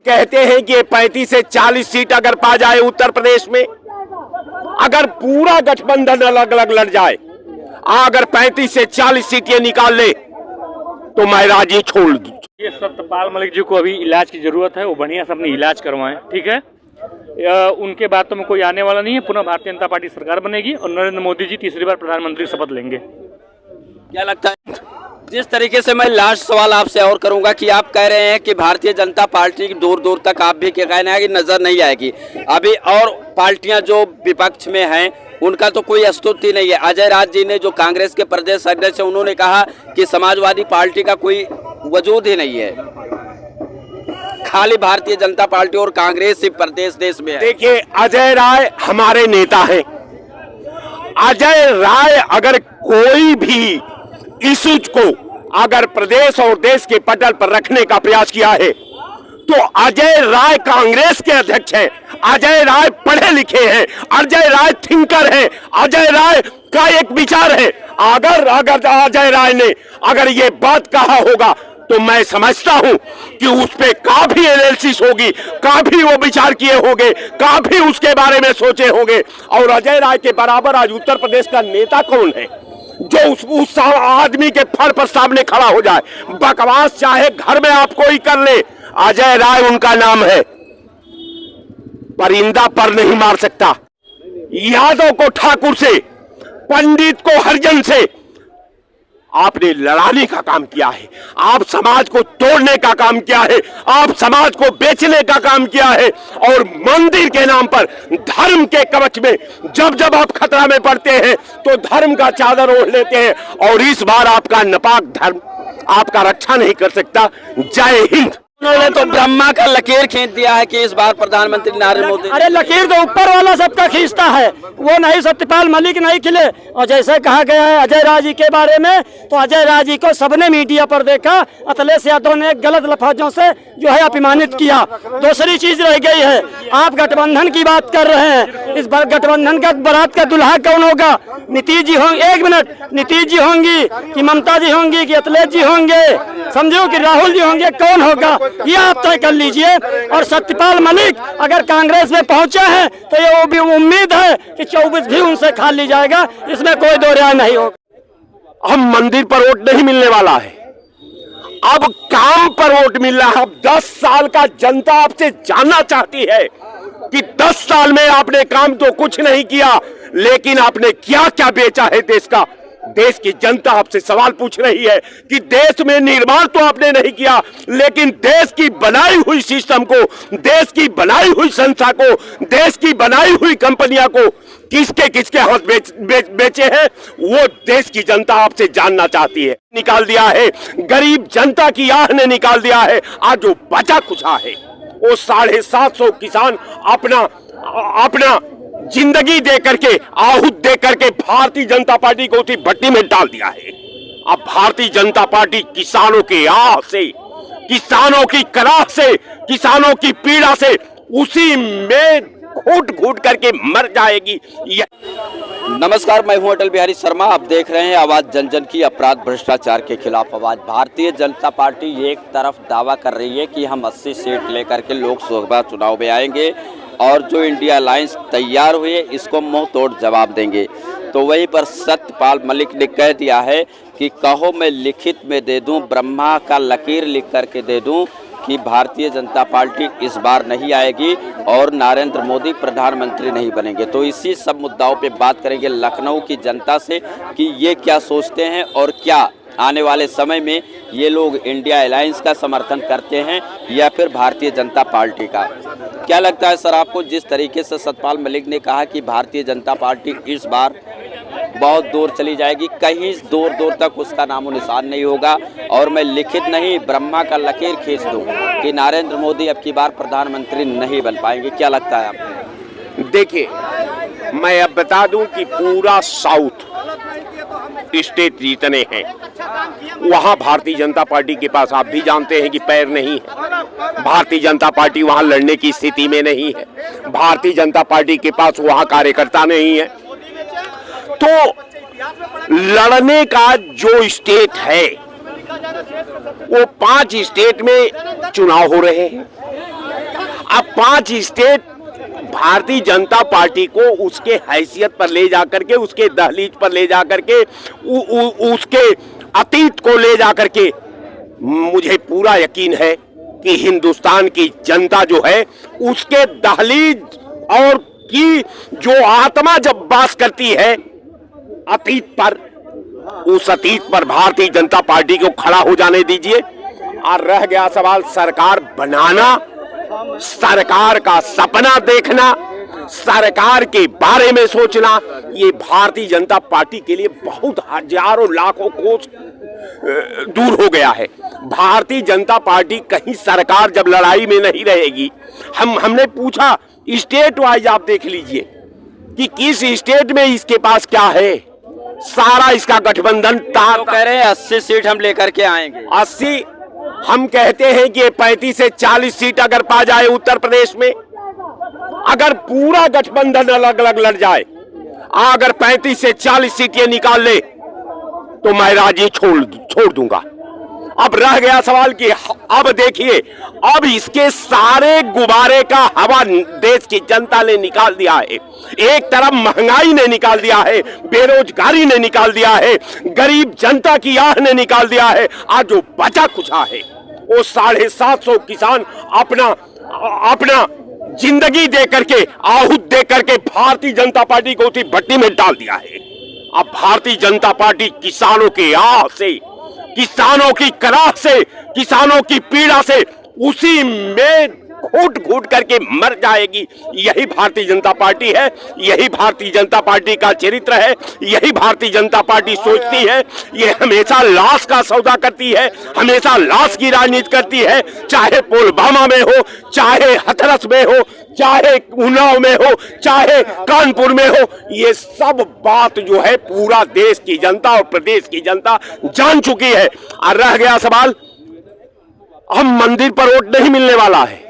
कहते हैं कि 35 से 40 सीट अगर पा जाए उत्तर प्रदेश में, अगर पूरा गठबंधन अलग अलग लड़ जाए, अगर 35 से 40 सीट ये निकाल ले तो मैं राजी छोड़ दूं। ये सत्यपाल मलिक जी को अभी इलाज की जरूरत है, वो बढ़िया से अपनी इलाज करवाएं, ठीक है। उनके बाद तो में कोई आने वाला नहीं है। पुनः भारतीय जनता पार्टी सरकार बनेगी और नरेंद्र मोदी जी तीसरी बार प्रधानमंत्री शपथ लेंगे। क्या लगता है? जिस तरीके से मैं लास्ट सवाल आपसे और करूंगा कि आप कह रहे हैं कि भारतीय जनता पार्टी दूर दूर तक आप भी क्या कहना है कि नजर नहीं आएगी, अभी और पार्टियां जो विपक्ष में हैं उनका तो कोई अस्तित्व नहीं है। अजय राज जी ने जो कांग्रेस के प्रदेश अध्यक्ष है, उन्होंने कहा कि समाजवादी पार्टी का कोई वजूद ही नहीं है, खाली भारतीय जनता पार्टी और कांग्रेस ही प्रदेश देश में है। देखिए, अजय राय हमारे नेता हैं। अजय राय अगर कोई भी इशूज को अगर प्रदेश और देश के पटल पर रखने का प्रयास किया है तो अजय राय कांग्रेस के अध्यक्ष हैं। अजय राय पढ़े लिखे हैं, अजय राय थिंकर है, अजय राय का एक विचार है। अगर अजय राय ने अगर ये बात कहा होगा तो मैं समझता हूं कि उस पे काफी एनालिसिस होगी, काफी वो विचार किए होंगे, काफी उसके बारे में सोचे होंगे। और अजय राय के बराबर आज उत्तर प्रदेश का नेता कौन है जो उस आदमी के फर पर सामने खड़ा हो जाए? बकवास चाहे घर में आप कोई कर ले, अजय राय उनका नाम है। परिंदा पर नहीं मार सकता। यादव को ठाकुर से, पंडित को हरिजन से आपने लड़ाने का काम किया है, आप समाज को तोड़ने का काम किया है, आप समाज को बेचने का काम किया है। और मंदिर के नाम पर धर्म के कवच में जब जब आप खतरा में पड़ते हैं तो धर्म का चादर ओढ़ लेते हैं। और इस बार आपका नापाक धर्म आपका रक्षा नहीं कर सकता। जय हिंद। उन्होंने तो ब्रह्मा का लकीर खींच दिया है कि इस बार प्रधानमंत्री नरेंद्र मोदी। अरे लकीर तो ऊपर वाला सबका खींचता है, वो नहीं सत्यपाल मलिक नहीं खिले। और जैसे कहा गया है अजय राज जी के बारे में, तो अजय राज जी को सबने मीडिया पर देखा, अखिलेश यादव ने गलत लफ्जों से जो है अपमानित किया। दूसरी चीज रह गई है, आप गठबंधन की बात कर रहे हैं, इस बार गठबंधन का बारात का दुल्हा कौन होगा? नीतीश जी होंगे, एक मिनट, नीतीश जी होंगी कि ममता जी होंगी कि अखिलेश जी होंगे, समझो कि राहुल जी होंगे, कौन होगा ये आप तय कर लीजिए। और सत्यपाल मलिक अगर कांग्रेस में पहुंचे हैं तो ये वो भी उम्मीद है कि 24 भी उनसे खा ली जाएगा, इसमें कोई दो राय नहीं होगा। हम मंदिर पर वोट नहीं मिलने वाला है, अब काम पर वोट मिल रहा है। अब 10 साल का जनता आपसे जानना चाहती है कि 10 साल में आपने काम तो कुछ नहीं किया, लेकिन आपने क्या क्या बेचा है देश का। देश की जनता आपसे सवाल पूछ रही है कि देश में निर्माण तो आपने नहीं किया, लेकिन देश की बनाई हुई सिस्टम को, देश की बनाई हुई संस्था को, देश की बनाई हुई कंपनियां को किसके किसके हाथ बेचे हैं, वो देश की जनता आपसे जानना चाहती है। निकाल दिया है, गरीब जनता की आह ने निकाल दिया है। आज जो बचा खुचा है वो 750 किसान अपना जिंदगी दे करके, आहूत दे करके भारतीय जनता पार्टी को उसी भट्टी में डाल दिया है। अब भारतीय जनता पार्टी किसानों के आह से, किसानों की कराह से, किसानों की पीड़ा से उसी में घूट घूट करके मर जाएगी। नमस्कार, मैं हूं अटल बिहारी शर्मा। आप देख रहे हैं आवाज जन जन की, अपराध भ्रष्टाचार के खिलाफ आवाज। भारतीय जनता पार्टी एक तरफ दावा कर रही है कि हम 80 सीट लेकर के लोकसभा चुनाव में आएंगे और जो इंडिया अलायंस तैयार हुई है इसको मुंह तोड़ जवाब देंगे। तो वहीं पर सत्यपाल मलिक ने कह दिया है कि कहो मैं लिखित में दे दूं, ब्रह्मा का लकीर लिख करके दे दूं कि भारतीय जनता पार्टी इस बार नहीं आएगी और नरेंद्र मोदी प्रधानमंत्री नहीं बनेंगे। तो इसी सब मुद्दाओं पे बात करेंगे लखनऊ की जनता से कि ये क्या सोचते हैं और क्या आने वाले समय में ये लोग इंडिया अलायंस का समर्थन करते हैं या फिर भारतीय जनता पार्टी का। क्या लगता है सर आपको, जिस तरीके से सत्यपाल मलिक ने कहा कि भारतीय जनता पार्टी इस बार बहुत दूर चली जाएगी, कहीं दूर दूर तक उसका नामो निशान नहीं होगा और मैं लिखित नहीं ब्रह्मा का लकीर खींच दूं कि नरेंद्र मोदी अब की बार प्रधानमंत्री नहीं बन पाएंगे, क्या लगता है आपको? देखिए, मैं अब बता दूं कि पूरा साउथ स्टेट जितने हैं वहां भारतीय जनता पार्टी के पास, आप भी जानते हैं कि पैर नहीं है। भारतीय जनता पार्टी वहां लड़ने की स्थिति में नहीं है। भारतीय जनता पार्टी के पास वहां कार्यकर्ता नहीं है। तो लड़ने का जो स्टेट है वो 5 स्टेट में चुनाव हो रहे हैं। 5 स्टेट भारतीय जनता पार्टी को उसके हैसियत पर ले जाकर के, उसके दहलीज पर ले जाकर के, उसके अतीत को ले जाकर के, मुझे पूरा यकीन है कि हिंदुस्तान की जनता जो है उसके दहलीज और की जो आत्मा जब वास करती है अतीत पर, उस अतीत पर भारतीय जनता पार्टी को खड़ा हो जाने दीजिए। और रह गया सवाल सरकार बनाना, सरकार का सपना देखना, सरकार के बारे में सोचना, ये भारतीय जनता पार्टी के लिए बहुत हजारों लाखों कोस दूर हो गया है। भारतीय जनता पार्टी कहीं सरकार जब लड़ाई में नहीं रहेगी, हमने पूछा स्टेट वाइज आप देख लीजिए कि किस स्टेट में इसके पास क्या है, सारा इसका गठबंधन तो कह रहे हैं 80 सीट हम लेकर के आएंगे। 80 हम कहते हैं कि 35 से 40 सीट अगर पा जाए उत्तर प्रदेश में, अगर पूरा गठबंधन अलग अलग लड़ जाए, अगर 35 से 40 सीट ये निकाल ले तो मैं राज्य छोड़ दूंगा। अब रह गया सवाल कि अब देखिए, अब इसके सारे गुब्बारे का हवा देश की जनता ने निकाल दिया है। एक तरफ महंगाई ने निकाल दिया है, बेरोजगारी ने निकाल दिया है, गरीब जनता की आह ने निकाल दिया है। आज जो बचा कुछा है वो 750 किसान अपना जिंदगी दे करके, आहूत दे करके भारतीय जनता पार्टी को उसी भट्टी में डाल दिया है। अब भारतीय जनता पार्टी किसानों की आह से, किसानों की कराह से, किसानों की पीड़ा से उसी में घूट घूट करके मर जाएगी। यही भारतीय जनता पार्टी है, यही भारतीय जनता पार्टी का चरित्र है, यही भारतीय जनता पार्टी सोचती है। ये हमेशा लाश का सौदा करती है, हमेशा लाश की राजनीति करती है, चाहे पुलवामा में हो, चाहे हथरस में हो, चाहे उन्नाव में हो, चाहे कानपुर में हो। ये सब बात जो है पूरा देश की जनता और प्रदेश की जनता जान चुकी है। और रह गया सवाल, हम मंदिर पर वोट नहीं मिलने वाला है,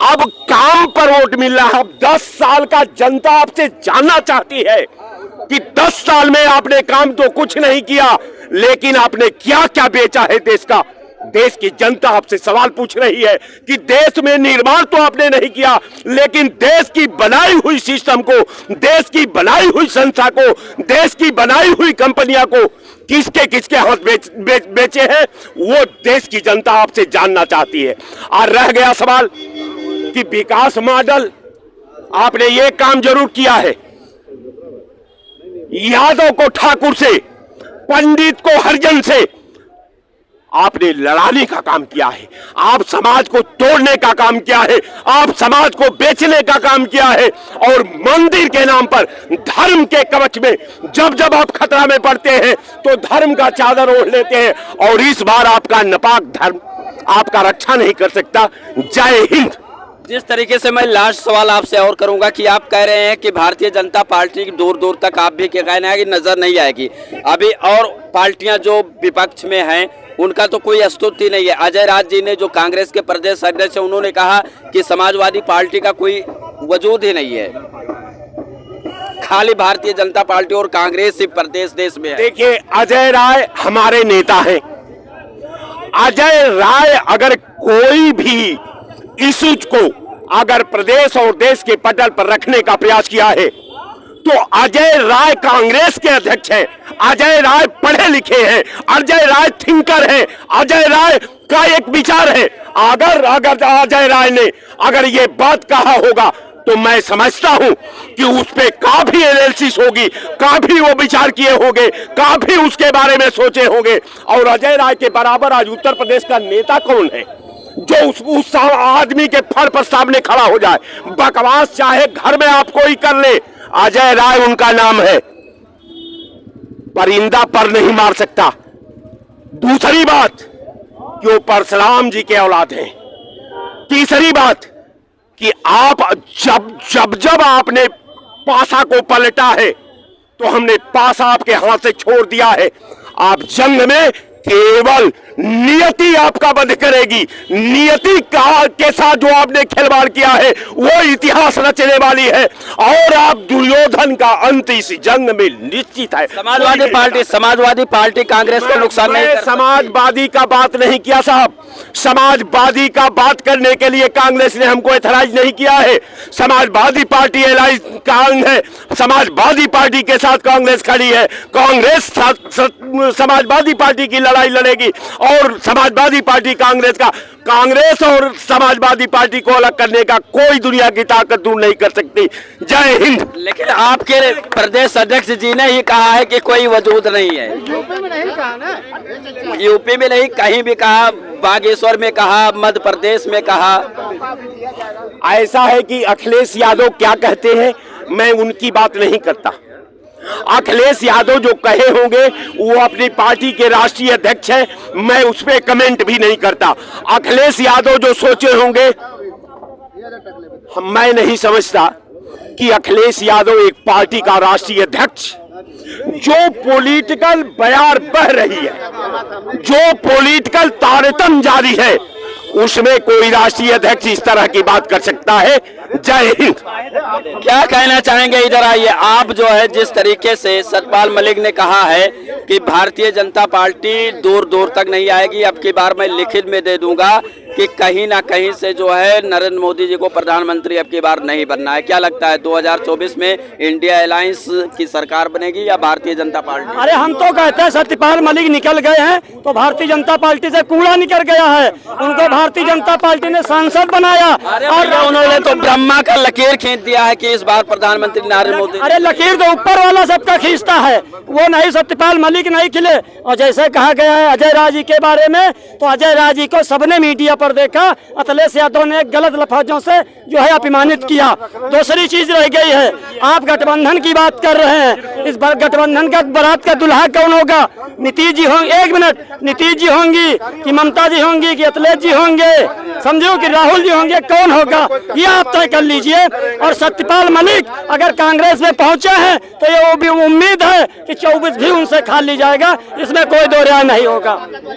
अब काम पर वोट मिल रहा है। अब 10 साल का जनता आपसे जानना चाहती है कि 10 साल में आपने काम तो कुछ नहीं किया, लेकिन आपने क्या क्या बेचा है देश का। देश की जनता आपसे सवाल पूछ रही है कि देश में निर्माण तो आपने नहीं किया, लेकिन देश की बनाई हुई सिस्टम को, देश की बनाई हुई संस्था को, देश की बनाई हुई कंपनियां को किसके किसके हाथ बेचे हैं, वो देश की जनता आपसे जानना चाहती है। और रह गया सवाल कि विकास मॉडल, आपने ये काम जरूर किया है, यादव को ठाकुर से, पंडित को हरिजन से आपने लड़ाने का काम किया है, आप समाज को तोड़ने का काम किया है, आप समाज को बेचने का काम किया है। और मंदिर के नाम पर धर्म के कवच में जब जब आप खतरा में पड़ते हैं तो धर्म का चादर ओढ़ लेते हैं, और इस बार आपका नापाक धर्म आपका रक्षा नहीं कर सकता। जय हिंद। जिस तरीके से मैं लास्ट सवाल आपसे और करूंगा कि आप कह रहे हैं कि भारतीय जनता पार्टी की दूर दूर तक आप भी क्या कहना है कि नजर नहीं आएगी, अभी और पार्टियां जो विपक्ष में हैं उनका तो कोई अस्तित्व नहीं है। अजय राज जी ने, जो कांग्रेस के प्रदेश अध्यक्ष, उन्होंने कहा कि समाजवादी पार्टी का कोई वजूद ही नहीं है, खाली भारतीय जनता पार्टी और कांग्रेस ही प्रदेश देश में है। देखिए, अजय राय हमारे नेता हैं। अजय राय अगर कोई भी इशूज को अगर प्रदेश और देश के पटल पर रखने का प्रयास किया है तो अजय राय कांग्रेस के अध्यक्ष हैं, अजय राय पढ़े लिखे हैं, अजय राय थिंकर हैं, अजय राय का एक विचार है। अगर अजय राय ने अगर ये बात कहा होगा तो मैं समझता हूं कि उस पे काफी एनालिसिस होगी, काफी वो विचार किए होंगे, काफी उसके बारे में सोचे होंगे। और अजय राय के बराबर आज उत्तर प्रदेश का नेता कौन है जो उस आदमी के फर पर सामने खड़ा हो जाए? बकवास चाहे घर में आप कोई कर ले, अजय राय उनका नाम है, परिंदा पर नहीं मार सकता। दूसरी बात कि वो परशुराम जी के औलाद हैं। तीसरी बात कि आप जब आपने पासा को पलटा है तो हमने पासा आपके हाथ से छोड़ दिया है। आप जंग में केवल नियति आपका वध करेगी। नियति के साथ जो आपने खिलवाड़ किया है वो इतिहास रचने वाली है और आप दुर्योधन का अंत इस जंग में निश्चित है। समाजवादी पार्टी कांग्रेस को नुकसान नहीं कर समाजवादी का बात नहीं किया साहब। समाजवादी का बात करने के लिए कांग्रेस ने हमको ऐतराज नहीं किया है। समाजवादी पार्टी एलायंस का अंग है। समाजवादी पार्टी के साथ कांग्रेस खड़ी है। कांग्रेस समाजवादी पार्टी की लड़ाई लड़ेगी और समाजवादी पार्टी कांग्रेस और समाजवादी पार्टी को अलग करने का कोई दुनिया की ताकत दूर नहीं कर सकती। जय हिंद। लेकिन आपके प्रदेश अध्यक्ष जी ने ही कहा है कि कोई वजूद नहीं है। यूपी में नहीं कहा ना, यूपी में नहीं, कहीं भी कहा, बागेश्वर में कहा, मध्य प्रदेश में कहा। ऐसा है कि अखिलेश यादव क्या कहते हैं मैं उनकी बात नहीं करता। अखिलेश यादव जो कहे होंगे वो अपनी पार्टी के राष्ट्रीय अध्यक्ष है, मैं उस पर कमेंट भी नहीं करता। अखिलेश यादव जो सोचे होंगे मैं नहीं समझता कि अखिलेश यादव एक पार्टी का राष्ट्रीय अध्यक्ष जो पॉलिटिकल बयार बह रही है, जो पॉलिटिकल तारतम जारी है, उसमें कोई राष्ट्रीय अध्यक्ष इस तरह की बात कर सकता है। जय हिंद। क्या कहना चाहेंगे, इधर आइए। आप जो है जिस तरीके से सतपाल मलिक ने कहा है कि भारतीय जनता पार्टी दूर दूर तक नहीं आएगी, अब की बार मैं लिखित में दे दूंगा कि कहीं ना कहीं से जो है नरेंद्र मोदी जी को प्रधानमंत्री अब की बार नहीं बनना है। क्या लगता है 2024 में इंडिया अलायंस की सरकार बनेगी या भारतीय जनता पार्टी? अरे हम तो कहते हैं सत्यपाल मलिक निकल गए हैं तो भारतीय जनता पार्टी से कूड़ा निकल गया है। उनको भारतीय जनता पार्टी ने सांसद बनाया और उन्होंने तो ब्रह्मा का लकीर खींच दिया है कि इस बार प्रधानमंत्री नरेंद्र मोदी। अरे लकीर तो ऊपर वाला सबका खींचता है, वो नहीं सत्यपाल मलिक नहीं खिले। और जैसे कहा गया है अजय राज जी के बारे में, तो अजय राज जी को सबने मीडिया पर देखा, अखिलेश यादव ने गलत लफ्जों से जो है अपमानित किया। दूसरी चीज रह गई है, आप गठबंधन की बात कर रहे हैं, इस बार गठबंधन का बारात का दुल्हा कौन होगा? नीतीश जी होंगे, एक मिनट, नीतीश जी होंगी कि ममता जी होंगी कि अखिलेश जी होंगे, समझो कि राहुल जी होंगे, कौन होगा ये आप तय कर लीजिए। और सत्यपाल मलिक अगर कांग्रेस में पहुंचे हैं तो ये वो भी उम्मीद है कि 24 भी उनसे खा ली जाएगा, इसमें कोई दो राय नहीं होगा।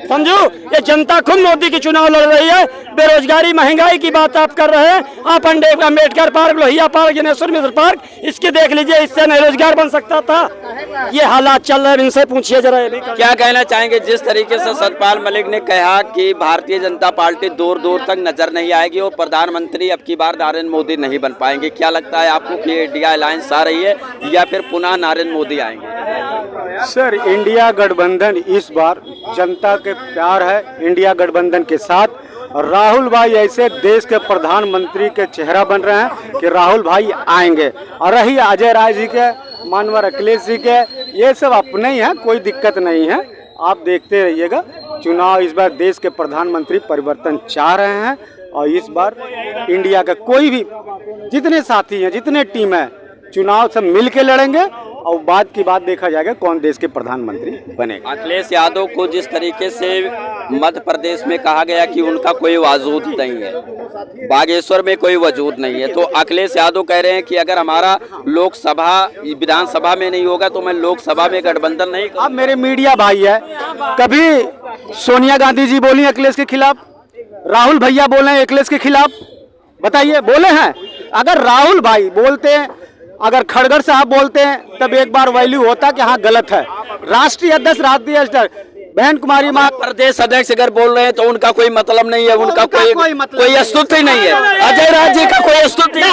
समझो ये जनता खुद मोदी की चुनाव लड़ रही है। बेरोजगारी महंगाई की बात आप कर रहे हैं, आप Ambedkar park, Lohia park, Janeshwar Mishra park, इसकी देख लीजिए, इससे नहीं रोजगार बन सकता था। ये हालात चल रहे हैं, इनसे पूछिए जरा। क्या कहना चाहेंगे जिस तरीके से सतपाल मलिक ने कहा कि भारतीय जनता पार्टी दूर दूर तक नजर नहीं आएगी और प्रधानमंत्री अब की बार नरेंद्र मोदी नहीं बन पाएंगे, क्या लगता है आपको कि इंडिया अलायंस आ रही है या फिर पुनः नरेंद्र मोदी आएंगे? सर इंडिया गठबंधन इस बार जनता के प्यार है। इंडिया गठबंधन के साथ राहुल भाई ऐसे देश के प्रधानमंत्री के चेहरा बन रहे हैं कि राहुल भाई आएंगे। और रही अजय राय जी के, मानवर अखिलेश जी के, ये सब अपने ही हैं, कोई दिक्कत नहीं है। आप देखते रहिएगा, चुनाव इस बार देश के प्रधानमंत्री परिवर्तन चाह रहे हैं और इस बार इंडिया का कोई भी जितने साथी हैं, जितने टीम है, चुनाव सब मिल के लड़ेंगे और बाद की बात देखा जाएगा कौन देश के प्रधानमंत्री बनेगा। अखिलेश यादव को जिस तरीके से मध्य प्रदेश में कहा गया कि उनका कोई वजूद नहीं है, बागेश्वर में कोई वजूद नहीं है, तो अखिलेश यादव कह रहे हैं कि अगर हमारा लोकसभा विधानसभा में नहीं होगा तो मैं लोकसभा में गठबंधन नहीं करूंगा। अब मेरे मीडिया भाई है, कभी सोनिया गांधी जी बोली अखिलेश के खिलाफ, राहुल भैया बोले हैं अखिलेश के खिलाफ, बताइए बोले हैं? अगर राहुल भाई बोलते हैं, अगर खड़गर साहब बोलते हैं तब एक बार वैल्यू होता कि हाँ गलत है। राष्ट्रीय अध्यक्ष, राष्ट्रीय अध्यक्ष बहन कुमारी माँ, प्रदेश अध्यक्ष अगर बोल रहे हैं तो उनका कोई मतलब नहीं है, उनका कोई अस्तित्व नहीं है। अजय राज जी का कोई अस्तित्व नहीं।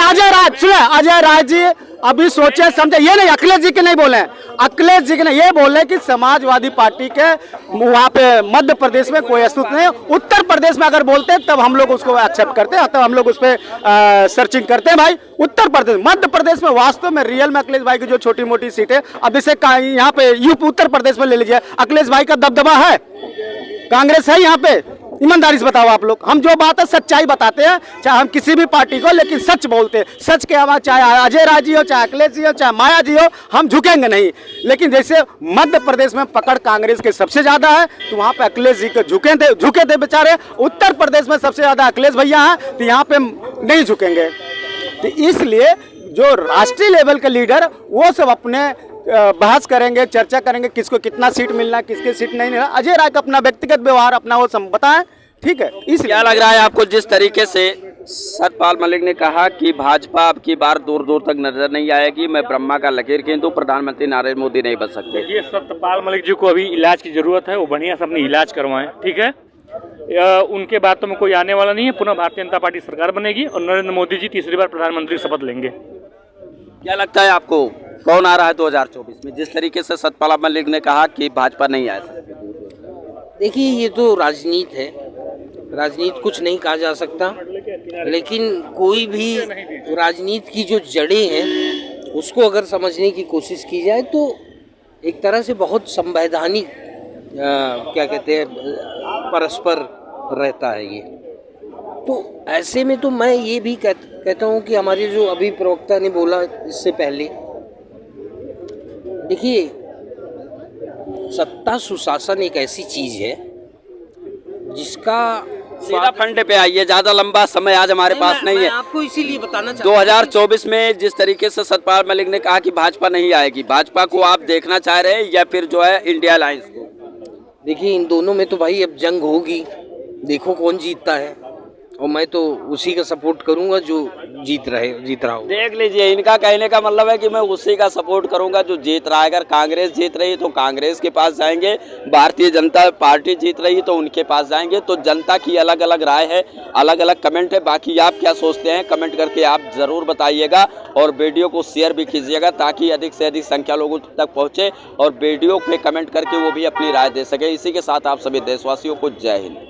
अजय राज जी अभी सोचे समझे, ये नहीं अखिलेश जी के नहीं बोले, अखिलेश जी के नहीं, ये बोले कि समाजवादी पार्टी के वहाँ पे मध्य प्रदेश में कोई अस्तित्व नहीं है। उत्तर प्रदेश में अगर बोलते हैं तब हम लोग उसको एक्सेप्ट करते हैं, तब हम लोग उस पर सर्चिंग करते हैं। भाई उत्तर प्रदेश, मध्य प्रदेश में वास्तव में रियल में अखिलेश भाई की जो छोटी मोटी सीटें, अब जैसे यहाँ पे यूपी उत्तर प्रदेश में ले लीजिए, अखिलेश भाई का दबदबा है, कांग्रेस है यहाँ पे। ईमानदारी से बताओ आप लोग, हम जो बात है सच्चाई बताते हैं, चाहे हम किसी भी पार्टी को, लेकिन सच बोलते हैं। सच के आवाज, चाहे अजय राज जी हो, चाहे अखिलेश जी हो, चाहे माया जी हो, हम झुकेंगे नहीं। लेकिन जैसे मध्य प्रदेश में पकड़ कांग्रेस के सबसे ज्यादा है तो वहाँ पे अखिलेश जी को झुके थे बेचारे। उत्तर प्रदेश में सबसे ज्यादा अखिलेश भैया हैं तो यहाँ पे नहीं झुकेंगे। तो इसलिए जो राष्ट्रीय लेवल के लीडर वो सब अपने बहस करेंगे, चर्चा करेंगे, किसको कितना सीट मिलना है, किसके सीट नहीं मिलना। अजय राय का अपना व्यक्तिगत व्यवहार अपना वो सब बताएं, ठीक है। इसलिए क्या लग रहा है आपको, जिस तरीके से सतपाल मलिक ने कहा कि भाजपा अब की बार दूर दूर तक नजर नहीं आएगी, मैं ब्रह्मा का लकीर किंतु प्रधानमंत्री नरेंद्र मोदी नहीं बन सकते। ये सत्यपाल मलिक जी को अभी इलाज की जरूरत है, वो बढ़िया से अपनी इलाज करवाएं, ठीक है। उनके बाद तो में कोई आने वाला नहीं है, पुनः भारतीय जनता पार्टी सरकार बनेगी और नरेंद्र मोदी जी तीसरी बार प्रधानमंत्री शपथ लेंगे। क्या लगता है आपको, कौन आ रहा है 2024 में? जिस तरीके से सतपाल मलिक ने कहा कि भाजपा नहीं आ सकती। देखिए, ये तो राजनीति है, राजनीति कुछ नहीं कहा जा सकता, लेकिन कोई भी राजनीति की जो जड़ें हैं उसको अगर समझने की कोशिश की जाए तो एक तरह से बहुत संवैधानिक क्या कहते हैं परस्पर रहता है ये। तो ऐसे में तो मैं ये भी कहता हूँ कि हमारे जो अभी प्रवक्ता ने बोला इससे पहले, देखिए सत्ता सुशासन एक ऐसी चीज है जिसका सीधा फंडे पे आइए, ज्यादा लंबा समय आज हमारे पास नहीं है। आपको इसीलिए बताना चाहता 2024 में जिस तरीके से सतपाल मलिक ने कहा कि भाजपा नहीं आएगी, भाजपा को आप देखना चाह रहे हैं या फिर जो है इंडिया अलायंस को? देखिए, इन दोनों में तो भाई अब जंग होगी, देखो कौन जीतता है, और मैं तो उसी का सपोर्ट करूंगा जो जीत रहा हो। देख लीजिए, इनका कहने का मतलब है कि मैं उसी का सपोर्ट करूंगा जो जीत रहा है। अगर कांग्रेस जीत रही तो कांग्रेस के पास जाएंगे, भारतीय जनता पार्टी जीत रही तो उनके पास जाएंगे। तो जनता की अलग अलग राय है, अलग अलग कमेंट है। बाकी आप क्या सोचते हैं कमेंट करके आप जरूर बताइएगा, और वीडियो को शेयर भी कीजिएगा ताकि अधिक से अधिक संख्या लोगों तक पहुंचे और वीडियो पे कमेंट करके वो भी अपनी राय दे सके। इसी के साथ आप सभी देशवासियों को जय हिंद।